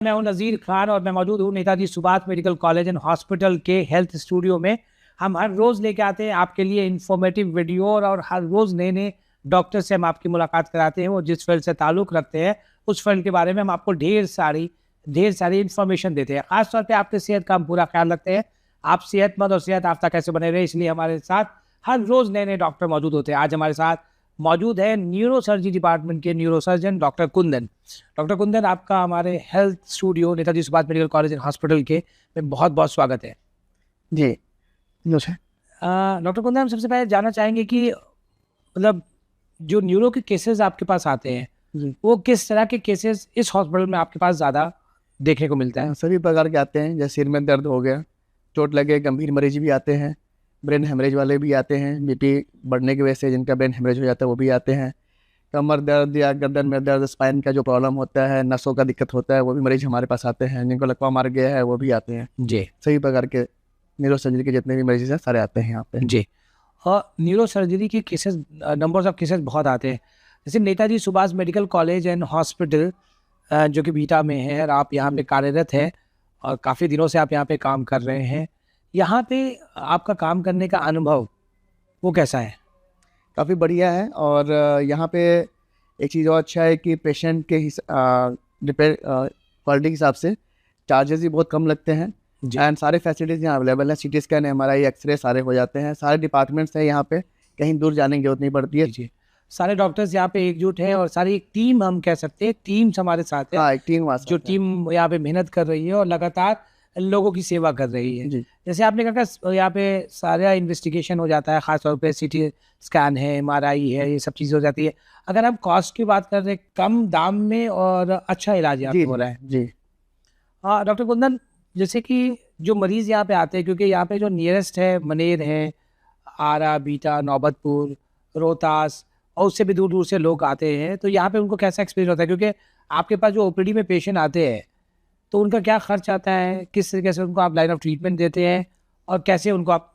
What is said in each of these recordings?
मैं हूं नज़ीर खान और मैं मौजूद हूं Netaji Subhash medical college and hospital के हेल्थ स्टूडियो में। हम हर रोज़ लेके आते हैं आपके लिए इंफॉर्मेटिव वीडियो और हर रोज़ नए नए डॉक्टर से हम आपकी मुलाकात कराते हैं। वो जिस फील्ड से ताल्लुक़ रखते हैं उस फील्ड के बारे में हम आपको ढेर सारी इन्फॉर्मेशन देते हैं। ख़ासतौर पर आपकी सेहत का हम पूरा ख्याल रखते हैं। आप सेहतमंद और सेहत याफ्ता कैसे बने रहे, इसलिए हमारे साथ हर रोज़ नए नए डॉक्टर मौजूद होते हैं। आज हमारे साथ मौजूद है न्यूरो सर्जरी डिपार्टमेंट के neurosurgeon doctor Kundan. Doctor Kundan, आपका हमारे health studio Netaji Subhash medical college and hospital के में बहुत बहुत स्वागत है। जी नमस्कार। डॉक्टर कुंदन, हम सबसे पहले जानना चाहेंगे कि मतलब जो न्यूरो के केसेस आपके पास आते हैं जी वो किस तरह के केसेस इस हॉस्पिटल में आपके पास ज़्यादा देखने को मिलता है? सभी प्रकार के आते हैं, जैसे सिर में दर्द हो गया, चोट लगे, गंभीर मरीज भी आते हैं, ब्रेन हेमरेज वाले भी आते हैं, बीपी बढ़ने की वजह से जिनका ब्रेन हेमरेज हो जाता है वो भी आते हैं। कमर दर्द या गर्दन में दर्द, स्पाइन का जो प्रॉब्लम होता है, नसों का दिक्कत होता है, वो भी मरीज हमारे पास आते हैं। जिनको लकवा मार गया है वो भी आते हैं। जी सभी प्रकार के न्यूरो सर्जरी के जितने भी मरीज हैं सारे आते हैं यहाँ पे। जी। और न्यूरो सर्जरी के केसेस, नंबर्स ऑफ केसेस बहुत आते हैं। जैसे Netaji Subhash medical college and hospital जो कि बीटा में है और आप यहाँ पे कार्यरत हैं और काफ़ी दिनों से आप यहाँ पे काम कर रहे हैं, यहाँ पे आपका काम करने का अनुभव वो कैसा है? काफ़ी बढ़िया है। और यहाँ पे एक चीज़ और अच्छा है कि पेशेंट के डिपेंड क्वालिटी के हिसाब से चार्जेस भी बहुत कम लगते हैं। जी। एंड सारे फैसिलिटीज़ यहाँ अवेलेबल हैं। सीटी स्कैन, एमआरआई, एक्सरे सारे हो जाते हैं। सारे डिपार्टमेंट्स हैं यहाँ पे, कहीं दूर जाने की जरूरत नहीं पड़ती है। जी, सारे डॉक्टर्स यहाँ पे एकजुट हैं और सारी एक टीम, हम कह सकते हैं टीम्स हमारे साथ है। हाँ, एक टीम वहाँ जो टीम यहाँ पे मेहनत कर रही है और लगातार लोगों की सेवा कर रही है। जी जैसे आपने कहा कि यहाँ पे सारा इन्वेस्टिगेशन हो जाता है, ख़ासतौर पे सीटी स्कैन है, एमआरआई है, ये सब चीज़ें हो जाती है। अगर हम कॉस्ट की बात कर रहे हैं, कम दाम में और अच्छा इलाज यहाँ पे जी हो रहा है। जी हाँ डॉक्टर कुंदन, जैसे कि जो मरीज़ यहाँ पे आते हैं, क्योंकि यहाँ पे जो नियरेस्ट है मनेर है, आरा, बीटा, नौबतपुर, रोहतास और उससे भी दूर दूर से लोग आते हैं, तो यहाँ पे उनको कैसा एक्सपीरियंस होता है? क्योंकि आपके पास जो ओपीडी में पेशेंट आते हैं तो उनका क्या खर्च आता है, किस तरीके से उनको आप लाइन ऑफ ट्रीटमेंट देते हैं और कैसे उनको आप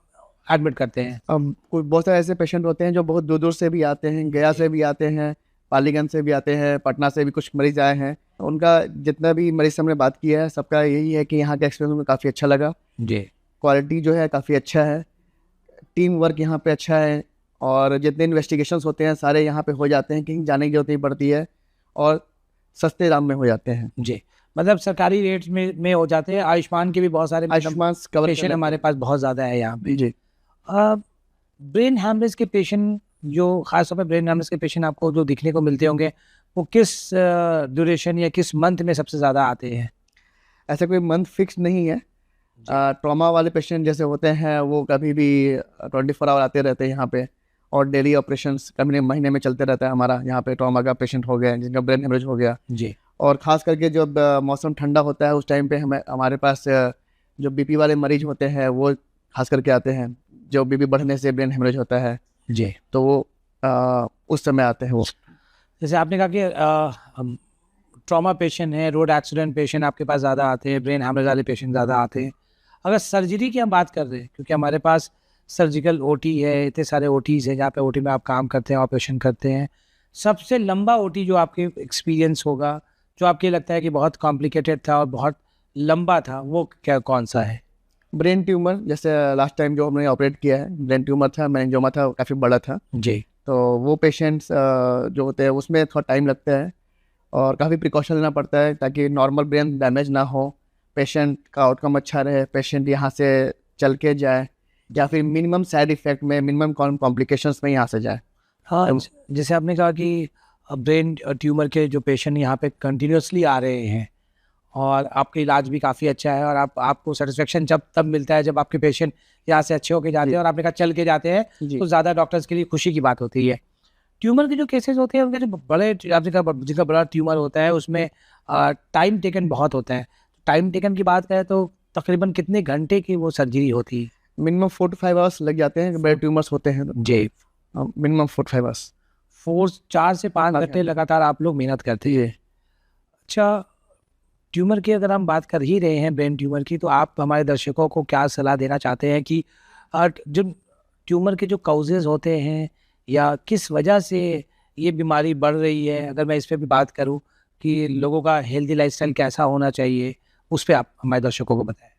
एडमिट करते हैं? अब कोई बहुत सारे ऐसे पेशेंट होते हैं जो बहुत दूर दूर से भी आते हैं, गया से भी आते हैं, पालीगंज से भी आते हैं, पटना से भी कुछ मरीज आए हैं। उनका जितना भी मरीज से हमने बात किया है सबका यही है कि यहाँ का एक्सपीरियंस में काफ़ी अच्छा लगा। जी क्वालिटी जो है काफ़ी अच्छा है, टीम वर्क यहाँ पे अच्छा है, और जितने इन्वेस्टिगेशंस होते हैं सारे यहाँ पे हो जाते हैं, कहीं जाने की जरूरत नहीं पड़ती है और सस्ते दाम में हो जाते हैं। जी, मतलब सरकारी रेट्स में हो जाते हैं। आयुष्मान के भी बहुत सारे आयुष्मान कवर पेशेंट हमारे पास बहुत ज़्यादा है यहाँ पे। जी। ब्रेन हैमरेज के पेशेंट, जो खासतौर पे ब्रेन हैमरेज के पेशेंट आपको जो दिखने को मिलते होंगे, वो किस ड्यूरेशन या किस मंथ में सबसे ज़्यादा आते हैं? ऐसा कोई मंथ फिक्स नहीं है। ट्रॉमा वाले पेशेंट जैसे होते हैं वो कभी भी 24 आवर आते रहते हैं यहाँ पे, और डेली ऑपरेशंस कभी महीने में चलते रहता है हमारा यहाँ पे। ट्रॉमा का पेशेंट हो गया, जिनका ब्रेन हेमरेज हो गया जी। और ख़ास करके जब मौसम ठंडा होता है उस टाइम पे हमारे पास जो बीपी वाले मरीज होते हैं वो खास करके आते हैं, जो बीपी बढ़ने से ब्रेन हेमरेज होता है जी, तो वो उस समय आते हैं वो। जैसे आपने कहा कि ट्रॉमा पेशेंट है, रोड एक्सीडेंट पेशेंट आपके पास ज़्यादा आते हैं, ब्रेन हैमरेज वाले पेशेंट ज़्यादा आते हैं। अगर सर्जरी की हम बात कर रहे हैं, क्योंकि हमारे पास सर्जिकल ओटी है, इतने सारे ओटीज़ हैं जहाँ पे ओटी में आप काम करते हैं, ऑपरेशन करते हैं, सबसे लंबा ओटी जो आपके एक्सपीरियंस होगा, जो आपके लगता है कि बहुत कॉम्प्लिकेटेड था और बहुत लंबा था, वो क्या कौन सा है? ब्रेन ट्यूमर, जैसे लास्ट टाइम जो हमने ऑपरेट किया है ब्रेन ट्यूमर था, मेनिंजोमा था, काफ़ी बड़ा था। जी तो वो पेशेंट्स जो होते हैं उसमें थोड़ा टाइम लगता है और काफ़ी प्रिकॉशन लेना पड़ता है ताकि नॉर्मल ब्रेन डैमेज ना हो, पेशेंट का आउटकम अच्छा रहे, पेशेंट यहाँ से चल के जाए या फिर मिनिमम साइड इफ़ेक्ट में, मिनिमम कॉम्प्लिकेशंस में यहाँ से जाए। हाँ, जैसे आपने कहा कि ब्रेन ट्यूमर के जो पेशेंट यहाँ पे कंटिन्यूसली आ रहे हैं और आपका इलाज भी काफ़ी अच्छा है और आपको सेटिस्फेक्शन जब तब मिलता है जब आपके पेशेंट यहाँ से अच्छे होके जाते हैं और आपने कहा चल के जाते हैं, तो ज़्यादा डॉक्टर्स के लिए खुशी की बात होती है। ट्यूमर के जो केसेस होते हैं उनके जो बड़े, आपने कहा जिनका बड़ा ट्यूमर होता है उसमें टाइम टेकन बहुत होता है। टाइम टेकन की बात करें तो तकरीबन कितने घंटे की वो सर्जरी होती है? मिनिमम 4 to 5 आवर्स लग जाते हैं, बड़े ट्यूमर्स होते हैं जी, मिनिमम 4 to 5 आवर्स। 4 से 5 घंटे लगातार आप लोग मेहनत करते हैं। अच्छा, ट्यूमर की अगर हम बात कर ही रहे हैं, ब्रेन ट्यूमर की, तो आप हमारे दर्शकों को क्या सलाह देना चाहते हैं कि जो ट्यूमर के जो काउजेज़ होते हैं या किस वजह से ये बीमारी बढ़ रही है, अगर मैं इस पे भी बात करूं, कि लोगों का हेल्दी लाइफस्टाइल कैसा होना चाहिए, उस पे आप हमारे दर्शकों को बताएं।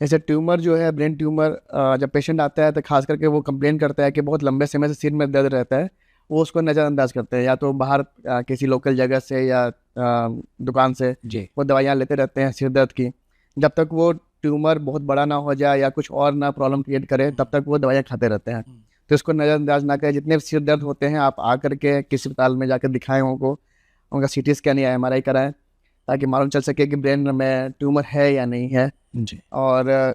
जैसे ट्यूमर जो है, ब्रेन ट्यूमर, जब पेशेंट आता है तो खास करके वो कंप्लेन करता है कि बहुत लंबे समय से सिर में दर्द रहता है। वो उसको नज़रअंदाज करते हैं, या तो बाहर किसी लोकल जगह से या दुकान से जी। वो दवाइयाँ लेते रहते हैं सिर दर्द की। जब तक वो ट्यूमर बहुत बड़ा ना हो जाए या कुछ और ना प्रॉब्लम क्रिएट करे, तब तक वो दवाइयाँ खाते रहते हैं। तो इसको नज़रअंदाज ना करें। जितने सिर दर्द होते हैं आप आ करके किसी अस्पताल में जाकर दिखाएं, उनको उनका CT स्कैन या MRI कराएं, ताकि मालूम चल सके कि ब्रेन में ट्यूमर है या नहीं है। जी। और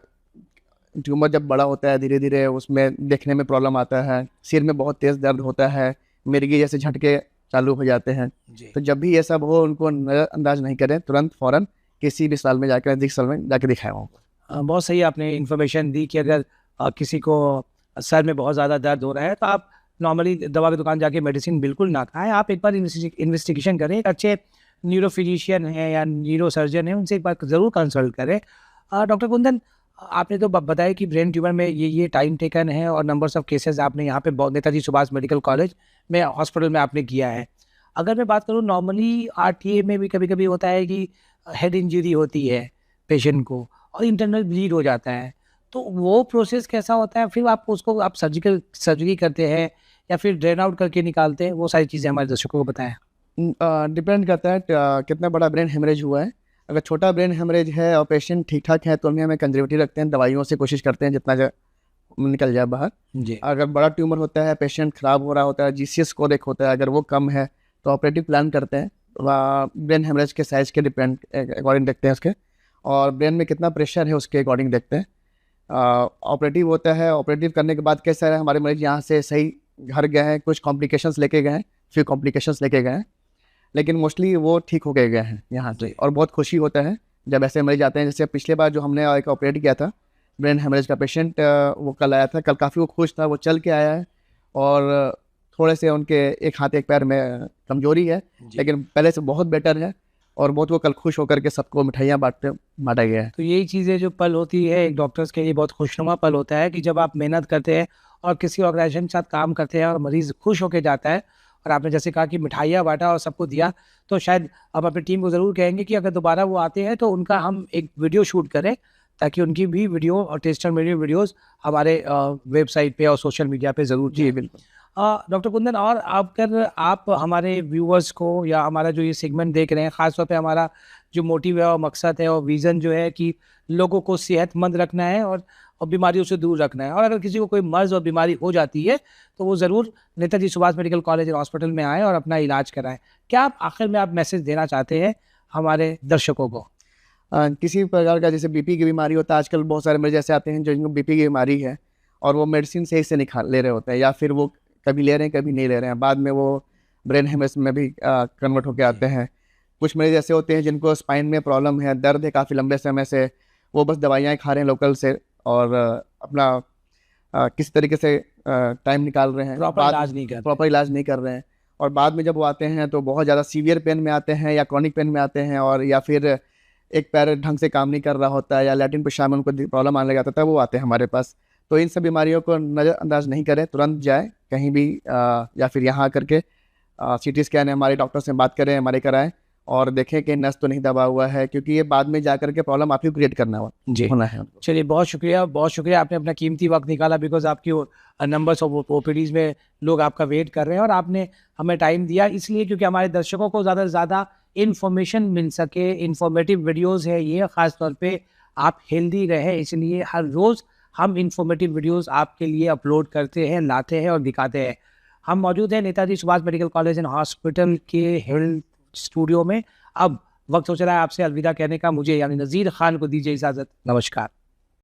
ट्यूमर जब बड़ा होता है धीरे धीरे उसमें देखने में प्रॉब्लम आता है, सिर में बहुत तेज़ दर्द होता है, मिर्गी जैसे झटके चालू हो जाते हैं। जी। तो जब भी ये सब हो, उनको नज़रअंदाज नहीं करें, तुरंत फ़ौरन किसी भी अस्पताल में जाकर, नज़दीक अस्पताल में जाकर दिखाएं उनको। बहुत सही आपने इन्फॉर्मेशन दी कि अगर किसी को सर में बहुत ज़्यादा दर्द हो रहा है तो आप नॉर्मली दवा की दुकान जाके मेडिसिन बिल्कुल ना खाएं, आप एक बार इन्वेस्टिगेशन करें। एक अच्छे न्यूरोफिजिशियन हैं या न्यूरो सर्जन हैं, उनसे एक बार ज़रूर कंसल्ट करें। डॉक्टर कुंदन, आपने तो बताया कि ब्रेन ट्यूमर में ये टाइम टेकन है और नंबर्स ऑफ केसेस आपने यहाँ पे नेताजी सुभाष मेडिकल कॉलेज में हॉस्पिटल में आपने किया है। अगर मैं बात करूँ नॉर्मली RTA में भी कभी कभी होता है कि हेड इंजरी होती है पेशेंट को और इंटरनल ब्लीड हो जाता है, तो वो प्रोसेस कैसा होता है? फिर आप उसको आप सर्जरी करते हैं या फिर ड्रेन आउट करके निकालते हैं? वो सारी चीज़ें हमारे दर्शकों को बताएं। डिपेंड करता है कितना बड़ा ब्रेन हेमरेज हुआ है। अगर छोटा ब्रेन हेमरेज है और पेशेंट ठीक ठाक है तो हमें कंजर्वेटिव रखते हैं, दवाइयों से कोशिश करते हैं जितना निकल जाए बाहर। जी। अगर बड़ा ट्यूमर होता है, पेशेंट ख़राब हो रहा होता है, GCS स्कोर एक होता है, अगर वो कम है तो ऑपरेटिव प्लान करते हैं। ब्रेन हेमरेज के साइज़ के डिपेंड अकॉर्डिंग देखते हैं उसके, और ब्रेन में कितना प्रेशर है उसके अकॉर्डिंग देखते हैं। ऑपरेटिव होता है, ऑपरेटिव करने के बाद कैसा है, हमारे मरीज यहाँ से सही घर गए हैं, कुछ कॉम्प्लिकेशंस लेके गए हैं, फिर कॉम्प्लिकेशंस लेके गए हैं, लेकिन मोस्टली वो ठीक हो गए हैं यहाँ से। और बहुत खुशी होता है जब ऐसे मरीज आते हैं। जैसे पिछले बार जो हमने एक ऑपरेट किया था ब्रेन हेमरेज का पेशेंट, वो कल आया था, कल काफ़ी वो खुश था, वो चल के आया है और थोड़े से उनके एक हाथ एक पैर में कमजोरी है, लेकिन पहले से बहुत बेटर है और बहुत वो कल खुश होकर के सबको मिठाइयाँ बांटा गया है। तो यही चीज़ें जो पल होती है एक डॉक्टर्स के लिए बहुत खुशनुमा पल होता है कि जब आप मेहनत करते हैं और किसी ऑर्गेनाइजेशन के साथ काम करते हैं और मरीज़ खुश होकर जाता है, और आपने जैसे कहा कि मिठाइयाँ बांटा और सबको दिया, तो शायद आप अपनी टीम को ज़रूर कहेंगे कि अगर दोबारा वो आते हैं तो उनका हम एक वीडियो शूट करें, ताकि उनकी भी वीडियो और टेस्टिमोनियल वीडियोस हमारे वेबसाइट पे और सोशल मीडिया पे ज़रूर। जी बिल्कुल। डॉक्टर कुंदन, और आप हमारे व्यूअर्स को या हमारा जो ये सेगमेंट देख रहे हैं, ख़ासतौर पे हमारा जो मोटिव है और मकसद है और विज़न जो है कि लोगों को सेहतमंद रखना है और बीमारियों से दूर रखना है, और अगर किसी को कोई मर्ज़ और बीमारी हो जाती है तो वो ज़रूर Netaji Subhash medical college and hospital में आएँ और अपना इलाज कराएँ। क्या आप आखिर में आप मैसेज देना चाहते हैं हमारे दर्शकों को? किसी प्रकार का जैसे BP की बीमारी होता है, आजकल बहुत सारे मरीज ऐसे आते हैं जिनको BP की बीमारी है और वो मेडिसिन सही से नहीं ले रहे होते हैं, या फिर वो कभी ले रहे हैं कभी नहीं ले रहे हैं, बाद में वो ब्रेन हेमरेज में भी कन्वर्ट होकर आते हैं। कुछ मरीज ऐसे होते हैं जिनको स्पाइन में प्रॉब्लम है, दर्द है काफ़ी लंबे समय से, वो बस दवाइयाँ खा रहे हैं लोकल से और अपना किसी तरीके से टाइम निकाल रहे हैं, प्रॉपर इलाज नहीं कर रहे हैं, और बाद में जब वो आते हैं तो बहुत ज़्यादा सीवियर पेन में आते हैं या क्रॉनिक पेन में आते हैं, और या फिर एक पैर ढंग से काम नहीं कर रहा होता है या लैट्रिन पेशाब में उनको प्रॉब्लम आने लग जाता है, वो आते हैं हमारे पास। तो इन सब बीमारियों को नज़रअंदाज नहीं करें, तुरंत जाए कहीं भी या फिर यहाँ आकर के CT स्कैन हमारे डॉक्टर से बात करें, हमारे कराएं और देखें कि नस तो नहीं दबा हुआ है, क्योंकि ये बाद में जा करके प्रॉब्लम आप ही क्रिएट करना होना है। चलिए, बहुत शुक्रिया आपने अपना कीमती वक्त निकाला, बिकॉज आपकी नंबर्स ऑफ OPDs में लोग आपका वेट कर रहे हैं और आपने हमें टाइम दिया, इसलिए क्योंकि हमारे दर्शकों को ज़्यादा से ज़्यादा इन्फॉर्मेशन मिल सके। इन्फॉर्मेटिव वीडियोज़ है ये, ख़ासतौर पर आप हेल्दी रहें, इसलिए हर रोज़ हम इन्फॉर्मेटिव वीडियोस आपके लिए अपलोड करते हैं, लाते हैं और दिखाते हैं। हम मौजूद हैं Netaji Subhash medical college and hospital के हेल्थ स्टूडियो में। अब वक्त हो चला है आपसे अलविदा कहने का, मुझे यानी नज़ीर खान को दीजिए इजाज़त। नमस्कार।